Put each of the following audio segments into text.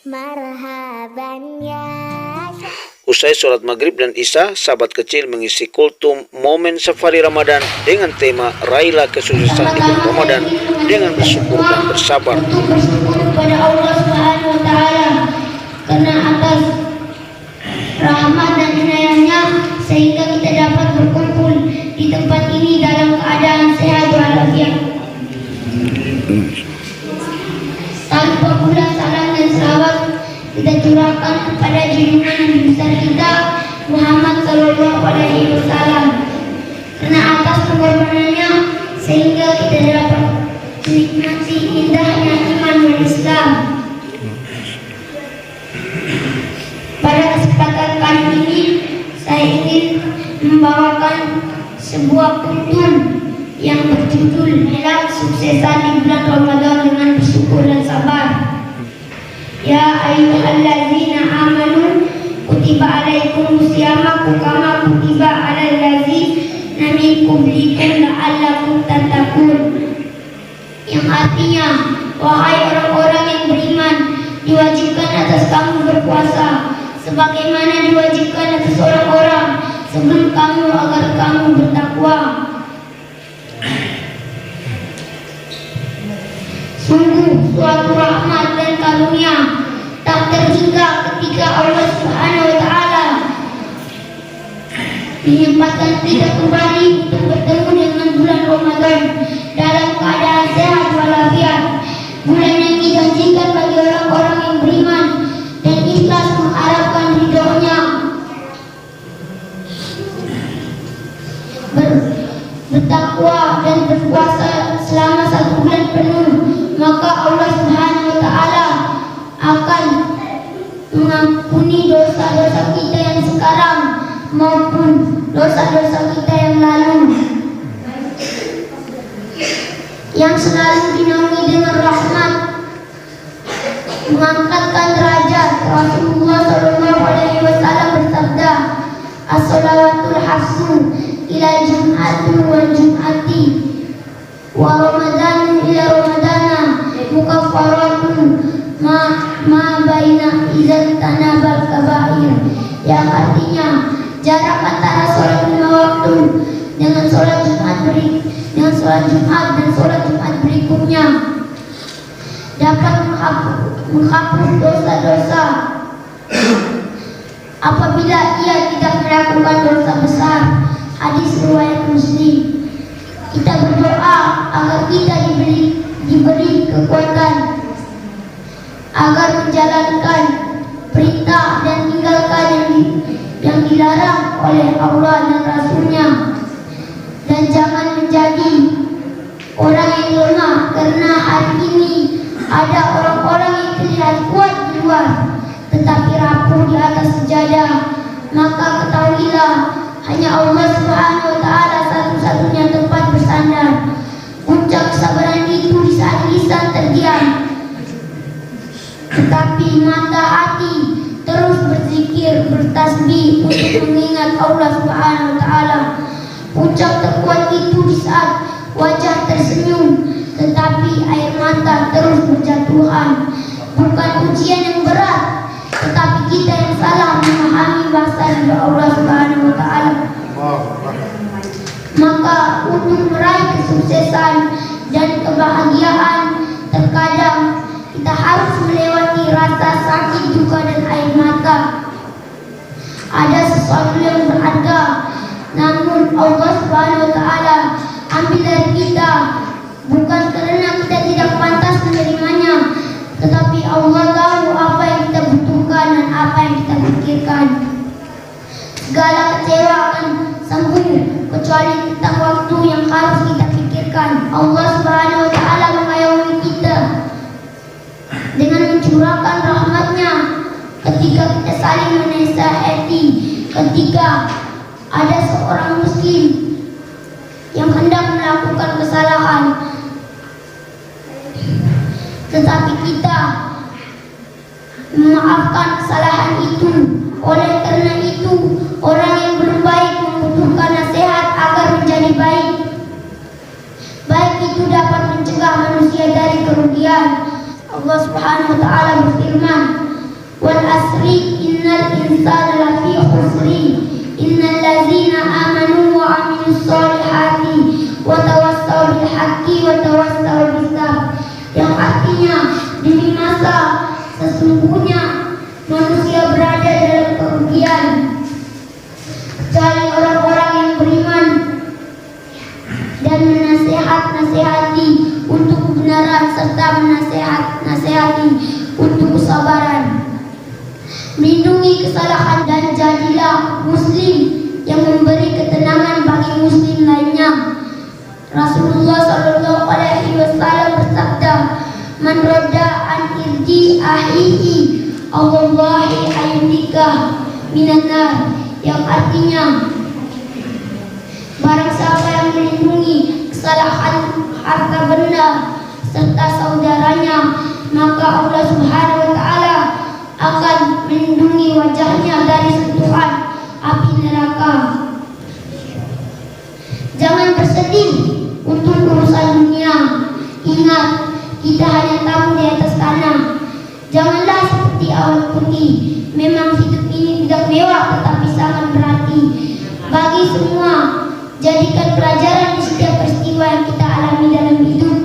Marhaban ya. Usai sholat maghrib dan isya, sahabat kecil mengisi kultum momen safari Ramadan dengan tema Raihlah Kesuksesan di bulan Ramadan dengan bersyukur dan bersabar. Untuk bersyukur kepada Allah Subhanahu wa taala karena atas rahmat dan inayahnya sehingga kita dapat berkumpul di tempat ini dalam keadaan sehat walafiat. Tanpa pula salam dan salawat kita curahkan kepada junjungan Nabi besar kita Muhammad Sallallahu Alaihi Wasallam karena atas pengorbanannya sehingga kita dapat menikmati indahnya iman dan Islam. Pada kesempatan kali ini saya ingin membawakan sebuah kuntun yang berjudul Raihlah Kesuksesan di bulan Ramadan dengan bersyukur dan sabar. Ya ayyuhallazina amanu kutiba alaikumus siyam kama kutiba alal ladzina min qablikum la'allakum tattaqun. Yang artinya, wahai orang-orang yang beriman, diwajibkan atas kamu berpuasa sebagaimana diwajibkan atas orang-orang sebelum kamu agar kamu bertakwa. Sungguh suatu rahmat dan karunia tak terhingga ketika Allah Subhanahu wa taala menyempatkan kita kembali untuk bertemu dengan bulan Ramadan dalam keadaan sehat walafiat. Bulan yang dijanjikan bagi orang-orang yang beriman dan ikhlas mengharapkan ridhonya. Bertakwa dan berpuasa selama 1 bulan penuh, maka Allah Subhanahu wa taala akan mengampuni dosa-dosa kita yang sekarang maupun dosa-dosa kita yang lalu, yang selalu dinaungi dengan rahmat, mengangkatkan derajat. Rasulullah Sallallahu Alaihi Wasallam bersabda, as-salawatul hafsu ila jum'ati wa jum'ati wa ramadanu ila ramadana mukaffaratun ma baina izan tanabal kabair. Yang artinya jarak antara sholat 5 waktu dengan sholat Jumat dan sholat Jumat berikutnya dapat menghapus dosa-dosa apabila ia tidak melakukan dosa besar. Hadis riwayat Muslim. Kita berdoa agar kita diberi kekuatan agar menjalankan perintah dan tinggalkan yang dilarang oleh Allah dan Rasulnya, dan jangan menjadi orang yang lemah karena hari ini ada orang-orang yang terlihat kuat di luar tetapi rapuh di atas sejadah. Maka ketahuilah hanya Allah Subhanahu wa taala satu-satunya tempat bersandar. Puncak kesabaran itu di saat lisan terdiam tetapi mata hati terus berzikir, bertasbih untuk mengingat Allah Subhanahu wa taala. Puncak terkuat itu di saat wajah tersenyum tetapi air mata terus berjatuhan. Bukan ujian yang berat tetapi kita yang salah memahami bahasa dari Allah Subhanahu wa taala. Maka untuk meraih kesuksesan dan kebahagiaan terkadang kita harus melewati rasa sakit, duka dan air mata. Ada sesuatu yang berharga namun Allah Subhanahu wa taala ambil dari kita bukan karena kita tidak pantas menerimanya, tetapi Allah tahu apa yang kita butuhkan dan apa yang kita pikirkan. Segala kecewa akan sembuh kecuali tentang waktu yang harus kita pikirkan. Allah Subhanahu wa taala mengayomi kita dengan mencurahkan rahmatnya ketika kita saling menasihati, ketika ada seorang muslim yang hendak melakukan kesalahan tetapi kita memaafkan kesalahan itu. Oleh karena itu orang yang belum baik membutuhkan nasihat agar menjadi baik. Baik itu dapat mencegah manusia dari kerugian. Allah Subhanahu wa taala berfirman, wal asri innal insana lafi khusri innal ladzina amanu wa amilus solihati wa tawassaw bil haqqi wa tawassaw bis sabr, yang artinya demi masa sesungguhnya manusia berada dalam kerugian kecuali orang-orang yang beriman dan menasihati untuk kebenaran serta menasihati untuk kesabaran. Melindungi kesalahan dan jadilah muslim yang memberi ketenangan bagi muslim lainnya. Rasulullah sallallahu alaihi wasallam bersabda, "Man radda an irji ahihi Allahi ayyika minan nar," yang artinya barang siapa yang melindungi kesalahan harta benda serta saudaranya, maka Allah Subhanahu wa taala akan melindungi wajahnya dari sentuhan api neraka. Jangan bersedih untuk urusan dunia. Ingat, kita hanya tamu di atas tanah. Janganlah seperti awan putih. Memang hidup ini tidak mewah tetapi sangat berarti bagi semua. Jadikan pelajaran di setiap peristiwa yang kita alami dalam hidup.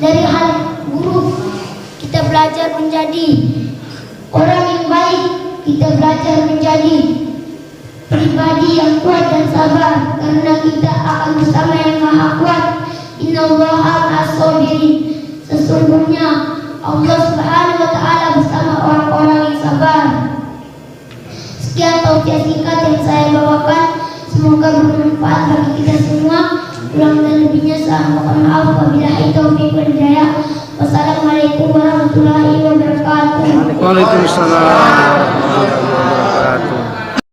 Dari hal buruk kita belajar menjadi orang yang baik. Kita belajar menjadi pribadi yang kuat dan sabar, karena kita akan bersama yang maha kuat. Innallaha ma'as-sabirin. Sesungguhnya Allah Subhanahu wa taala bersama orang-orang yang sabar. Sekian tausiah singkat yang saya bawakan. Semoga bermanfaat bagi kita semua. Kurang dan lebihnya saya mohon maaf. Wabillahi taufiq wal hidayah. Wassalamualaikum warahmatullahi wabarakatuh. Waalaikumsalam.